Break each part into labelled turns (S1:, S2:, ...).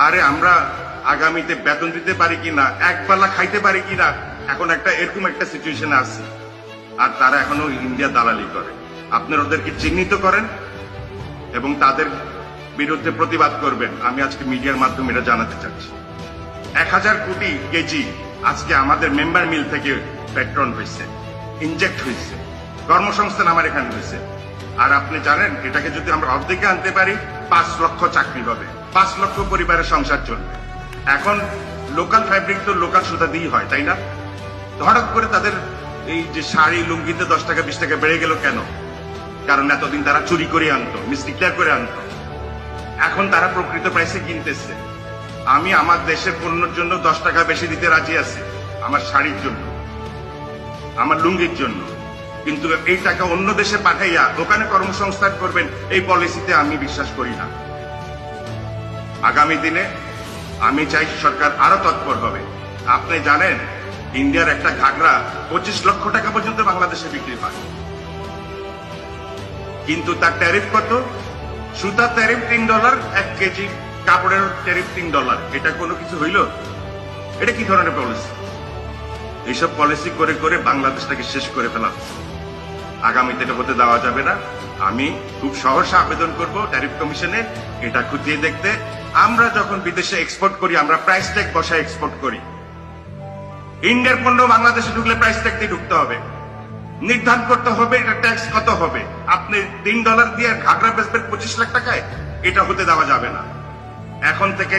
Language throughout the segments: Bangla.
S1: আরে আমরা আগামীতে বেতন দিতে পারি কিনা, একবেলা খাইতে পারি কিনা, এখন এরকম একটা সিচুয়েশনে আছে। আর তারা এখনো ইন্ডিয়া দালালি করে। আপনারা ওদেরকে চিহ্নিত করেন এবং তাদের বিরুদ্ধে প্রতিবাদ করবেন। আমি আজকে মিডিয়ার মাধ্যমে এটা জানাতে চাচ্ছি। 1000 কোটি কেজি আজকে আমাদের মেম্বার মিল থেকে পেট্রোল হয়েছে, ইনজেক্ট হয়েছে, কর্মসংস্থান আমার এখানে হয়েছে। আর আপনি জানেন এটাকে যদি আমরা অর্ধেকে আনতে পারি 5 লক্ষ চাকরি হবে, 5 লক্ষ পরিবারের সংসার চলবে। এখন লোকাল ফ্যাব্রিক তো লোকাল সুতা দিয়েই হয়, তাই না? হঠাৎ করে তাদের এই যে শাড়ি লুঙ্গিতে 10 টাকা 20 টাকা বেড়ে গেল কেন? কারণ এতদিন তারা চুরি করে আনতো, মিসডিক্লেয়ার করে আনতো। এখন তারা প্রকৃত প্রাইসে কিনতেছে। আমি আমার দেশের পণ্যের জন্য 10 টাকা বেশি দিতে রাজি আছি, আমার শাড়ির জন্য, আমার লুঙ্গির জন্য। কিন্তু এই টাকা অন্য দেশে পাঠাইয়া ওখানে কর্মসংস্থান করবেন, এই পলিসিতে আমি বিশ্বাস করি না। আগামী দিনে আমি চাই সরকার আরো তৎপর হবে। আপনি জানেন ইন্ডিয়ার একটা ঘাগরা 25 লক্ষ টাকা পর্যন্ত বাংলাদেশে বিক্রি হয়, কিন্তু তার ট্যারিফ কত? সুতা ট্যারিফ $3, 1 কেজি কাপড়ের ট্যারিফ $3। এটা কোনো কিছু হইল? এটা কি ধরনের পলিসি? এইসব পলিসি করে করে বাংলাদেশটাকে শেষ করে ফেলা হচ্ছে। আগামীতে এটা হতে দেওয়া যাবে না। আমি খুব সহসা আবেদন করব ট্যারিফ কমিশনে এটা খতিয়ে দেখতে। আমরা যখন বিদেশে এক্সপোর্ট করি আমরা প্রাইস ট্যাগ বসায় এক্সপোর্ট করি। ইন্ডিয়ার পণ্য বাংলাদেশে ঢুকলে প্রাইস ট্যাগ দিয়ে ঢুকতে হবে, নির্ধারণ করতে হবে এটা ট্যাক্স কত হবে। আপনি $3 দিয়ে ঘাগরা বেচবেন 25 লাখ টাকায়, এটা হতে দেওয়া যাবে না। এখন থেকে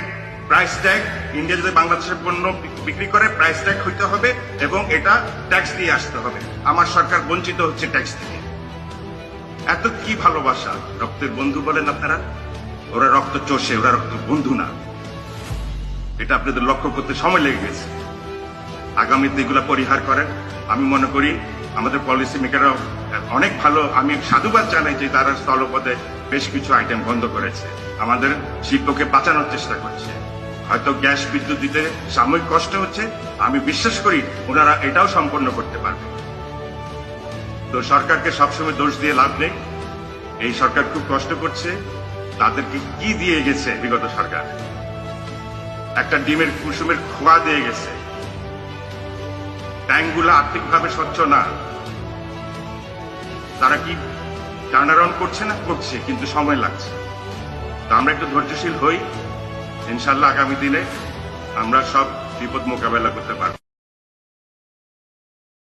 S1: প্রাইস ট্যাগ, ইন্ডিয়া যদি বাংলাদেশের পণ্য বিক্রি করে প্রাইস ট্যাগ হইতে হবে এবং এটা ট্যাক্স দিয়ে আসতে হবে। আমার সরকার বঞ্চিত হচ্ছে ট্যাক্স থেকে। এত কি ভালোবাসা! রক্তের বন্ধু বলেন আপনারা, ওরা রক্ত চষে, ওরা রক্ত বন্ধু না। এটা আপনাদের লক্ষ্য করতে সময় লেগে গেছে। আগামীতে এগুলা পরিহার করেন। আমি মনে করি আমাদের পলিসি মেকাররা অনেক ভালো। আমি সাধুবাদ জানাই যে তারা স্থলপথে বেশ কিছু আইটেম বন্ধ করেছে, আমাদের শিল্পকে বাঁচানোর চেষ্টা করছে। হয়তো গ্যাস বিদ্যুৎ দিতে সাময়িক কষ্ট হচ্ছে, আমি বিশ্বাস করি ওনারা এটাও সম্পন্ন করতে পারবে। তো সরকারকে সবসময় দোষ দিয়ে লাভ নেই। এই সরকার খুব কষ্ট করছে। তাদেরকে কি দিয়ে গেছে বিগত সরকার? একটা ডিমের কুসুমের খোয়া দিয়ে গেছে। ব্যাংকগুলো আর্থিকভাবে স্বচ্ছ না। তারা কি টার্ন অ্যারাউন্ড করছে না? করছে, কিন্তু সময় লাগছে। তো আমরা একটু ধৈর্যশীল হই। ইনশাল্লাহ আগামী দিনে আমরা সব বিপদ মোকাবেলা করতে পারব।